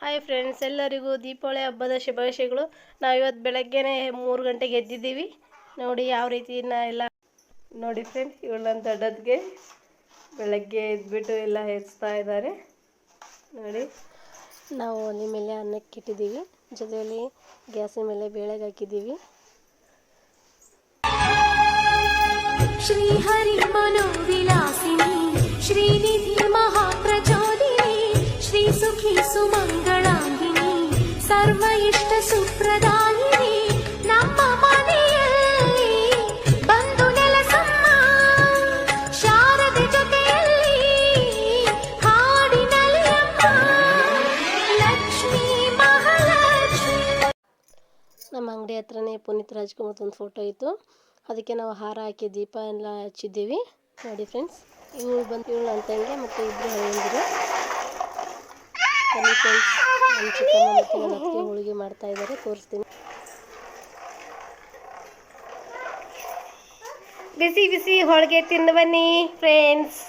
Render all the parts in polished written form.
Hi friends, ಎಲ್ಲರಿಗೂ ದೀಪಾವಳಿ ಹಬ್ಬದ ಶುಭಾಶಯಗಳು. ನಾವಿವತ್ತು ಬೆಳಗ್ಗೆನೇ 3 ಗಂಟೆಗೆ ಎದ್ದಿದ್ದೀವಿ. ನೋಡಿ ಯಾವ ರೀತಿ ಎಲ್ಲ ನೋಡಿ ಫ್ರೆಂಡ್ಸ್, ಇವಳು ನನ್ನ ದೊಡ್ಡದ್ಗೆ ಬೆಳಗ್ಗೆ ಎದ್ಬಿಟ್ಟು ಎಲ್ಲ ಹೆಚ್ತಾ ಇದ್ದಾರೆ ನೋಡಿ. ನಾವು ಒಲೆ ಮೇಲೆ ಅನ್ನಕ್ಕೆ ಇಟ್ಟಿದ್ದೀವಿ, ಜೊತೆಯಲ್ಲಿ ಗ್ಯಾಸಿನ ಮೇಲೆ ಬೇಳೆಗೆ ಹಾಕಿದ್ದೀವಿ. ಶ್ರೀ ಹರಿ ಮನೋವಿಲಾಸಿನಿ ಶ್ರೀನಿಧಿ ಮಹಾಪ್ರಚೋದಿನಿ ಶ್ರೀ ಸುಖಿ ಸುಮಂಗಳಾಂಗಿನಿ ಸರ್ವ ಇಷ್ಟ ಸುಪ್ರದಾಯಿನಿ ನಮ್ಮ ಮನೆಯಲ್ಲಿ ಬಂದು ನೆಲಸಮ್ಮ ಶಾರದೆ ಜೊತೆಯಲ್ಲಿ ಹಾಡಿನಲ್ಲಿ ಅಮ್ಮ ಲಕ್ಷ್ಮೀ ಮಹಾಲಕ್ಷ್ಮಿ. ನಮ್ಮ ಅಂಗಡಿ ಹತ್ರನೇ ಪುನೀತ್ ರಾಜ್ಕುಮಾರ್ ಒಂದು ಫೋಟೋ ಇತ್ತು, ಅದಕ್ಕೆ ನಾವು ಹಾರ ಹಾಕಿ ದೀಪ ಎಲ್ಲ ಹಚ್ಚಿದ್ದೀವಿ ನೋಡಿ ಫ್ರೆಂಡ್ಸ್. ಇವಳು ನನ್ನ ತಂಗಿ ಮತ್ತು ಇಬ್ಬರು ಹಳೆಯಂದಿರು. ಬನ್ನಿ ಫ್ರೆಂಡ್ಸ್, ನಮ್ಮ ಚಿಕ್ಕಮ್ಮ ಮತ್ತು ನನ್ನ ಅತ್ತಿಗೆ ಹೋಳಿಗೆ ಮಾಡ್ತಾ ಇದ್ದಾರೆ, ತೋರಿಸ್ತೀನಿ. ಬಿಸಿ ಬಿಸಿ ಹೋಳಿಗೆ ತಿಂದು ಬನ್ನಿ ಫ್ರೆಂಡ್ಸ್.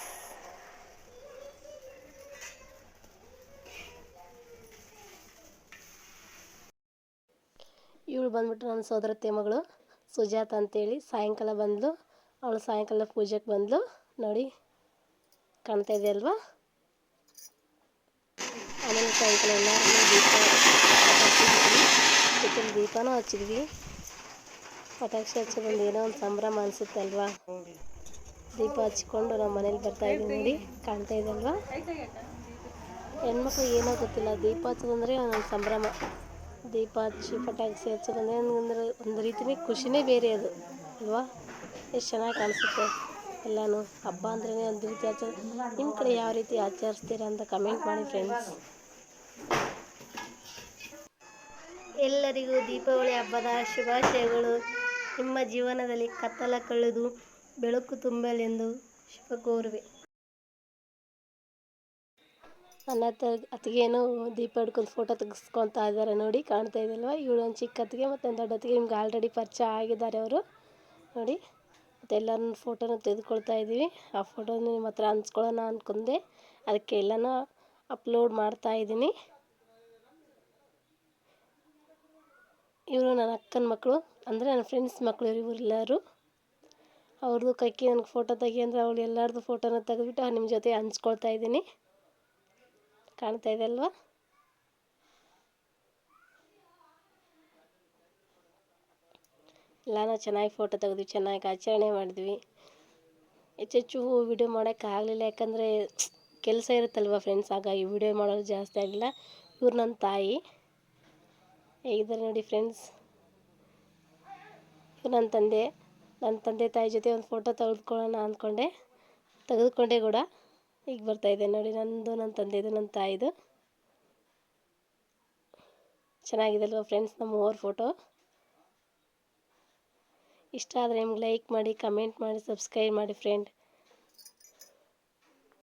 ಇವಳು ಬಂದ್ಬಿಟ್ಟು ನನ್ನ ಸೋದರತ್ತೆ ಮಗಳು ಸುಜಾತ ಅಂತೇಳಿ. ಸಾಯಂಕಾಲ ಬಂದಳು, ಅವಳು ಸಾಯಂಕಾಲ ಪೂಜೆಗೆ ಬಂದಳು ನೋಡಿ, ಕಾಣ್ತಾ ಇದೆ ಅಲ್ವಾ. ಆಮೇಲೆ ಸಾಯಂಕಾಲ ಎಲ್ಲರೂ ದೀಪನೂ ಹಚ್ಚಿದ್ವಿ. ಪಟಾಕ್ಷಿ ಹಚ್ಚಿ ಬಂದು ಏನೋ ಒಂದು ಸಂಭ್ರಮ ಅನಿಸುತ್ತೆ ಅಲ್ವಾ. ದೀಪ ಹಚ್ಕೊಂಡು ನಮ್ಮ ಮನೇಲಿ ಬರ್ತಾ ಇದ್ದೀವಿ ನೋಡಿ, ಕಾಣ್ತಾ ಇದೆ ಅಲ್ವಾ. ಹೆಣ್ಮಕ್ಳು ಏನೋ ಗೊತ್ತಿಲ್ಲ, ದೀಪ ಹಚ್ಚೋದಂದರೆ ಒಂದು ಸಂಭ್ರಮ. ದೀಪ ಹಚ್ಚಿ ಪಟಾಕ್ಷಿ ಹಚ್ಚೋದಂದರೆ ಒಂದು ರೀತಿಯೇ ಖುಷಿನೇ ಬೇರೆ ಅದು ಅಲ್ವಾ. ಎಷ್ಟು ಚೆನ್ನಾಗಿ ಕಾಣಿಸುತ್ತೆ ಎಲ್ಲನೂ. ಹಬ್ಬ ಅಂದ್ರೇ ಒಂದು ರೀತಿ ನಿಮ್ಮ ಕಡೆ ಯಾವ ರೀತಿ ಆಚರಿಸ್ತೀರಾ ಅಂತ ಕಮೆಂಟ್ ಮಾಡಿ ಫ್ರೆಂಡ್ಸ್. ಎಲ್ಲರಿಗೂ ದೀಪಾವಳಿ ಹಬ್ಬದ ಶುಭಾಶಯಗಳು. ನಿಮ್ಮ ಜೀವನದಲ್ಲಿ ಕತ್ತಲ ಕಳೆದು ಬೆಳಕು ತುಂಬಲೆಂದು ಶುಭ ಕೋರುವೆ. ನನ್ನ ಅತ್ತಿಗೇನು ದೀಪ ಹಿಡ್ಕೊಂಡು ಫೋಟೋ ತೆಗೆಸ್ಕೊತಾ ಇದ್ದಾರೆ ನೋಡಿ, ಕಾಣ್ತಾ ಇದೆಯಲ್ವ. ಇವಳು ಒಂದು ಚಿಕ್ಕ ಅತ್ತಿಗೆ ಮತ್ತು ಒಂದು ದೊಡ್ಡ ಅತ್ತಿಗೆ, ನಿಮ್ಗೆ ಆಲ್ರೆಡಿ ಪರಿಚಯ ಆಗಿದ್ದಾರೆ ಅವರು ನೋಡಿ. ಮತ್ತು ಎಲ್ಲರೂ ಫೋಟೋನ ತೆಗೆದುಕೊಳ್ತಾ ಇದ್ದೀವಿ. ಆ ಫೋಟೋನ ನಿಮ್ಮ ಹತ್ರ ಹಂಚ್ಕೊಳ್ಳೋಣ ಅಂದ್ಕೊಂಡೆ, ಅದಕ್ಕೆ ಎಲ್ಲನೂ ಅಪ್ಲೋಡ್ ಮಾಡ್ತಾ ಇದ್ದೀನಿ. ಇವರು ನನ್ನ ಅಕ್ಕನ ಮಕ್ಕಳು, ಅಂದರೆ ನನ್ನ ಫ್ರೆಂಡ್ಸ್ ಮಕ್ಕಳು ಇವರೆಲ್ಲರೂ. ಅವ್ರದ್ದು ಕೈಕಿ ನನಗೆ ಫೋಟೋ ತೆಗಿ ಅಂದರೆ ಅವಳು ಎಲ್ಲರದ್ದು ಫೋಟೋನ ತೆಗೆದುಬಿಟ್ಟು ನಿಮ್ಮ ಜೊತೆ ಹಂಚ್ಕೊಳ್ತಾ ಇದ್ದೀನಿ, ಕಾಣ್ತಾ ಇದೆ ಅಲ್ವಾ. ಎಲ್ಲನೂ ಚೆನ್ನಾಗಿ ಫೋಟೋ ತೆಗೆದ್ವಿ, ಚೆನ್ನಾಗಿ ಆಚರಣೆ ಮಾಡಿದ್ವಿ. ಹೆಚ್ಚೆಚ್ಚು ವಿಡಿಯೋ ಮಾಡೋಕ್ಕಾಗಲಿಲ್ಲ, ಯಾಕಂದರೆ ಕೆಲಸ ಇರುತ್ತಲ್ವ ಫ್ರೆಂಡ್ಸ್, ಹಾಗಾಗಿ ವಿಡಿಯೋ ಮಾಡೋದು ಜಾಸ್ತಿ ಆಗಿಲ್ಲ. ಇವ್ರು ನನ್ನ ತಾಯಿ ಹೇಗಿದ್ದಾರೆ ನೋಡಿ ಫ್ರೆಂಡ್ಸ್. ಇವ್ರು ನನ್ನ ತಂದೆ ತಾಯಿ ಜೊತೆ ಒಂದು ಫೋಟೋ ತೆಗೆದುಕೊಳ್ಳೋಣ ಅಂದ್ಕೊಂಡೆ, ತೆಗೆದುಕೊಂಡೆ ಕೂಡ. ಈಗ ಬರ್ತಾಯಿದೆ ನೋಡಿ, ನಂದು, ನನ್ನ ತಂದೆದು, ನನ್ನ ತಾಯಿದು. ಚೆನ್ನಾಗಿದೆ ಅಲ್ವಾ ಫ್ರೆಂಡ್ಸ್ ನಮ್ಮ ಮೂವರ ಫೋಟೋ. ಇಷ್ಟ ಆದರೆ ನಿಮ್ಗೆ ಲೈಕ್ ಮಾಡಿ, ಕಮೆಂಟ್ ಮಾಡಿ, ಸಬ್ಸ್ಕ್ರೈಬ್ ಮಾಡಿ ಫ್ರೆಂಡ್.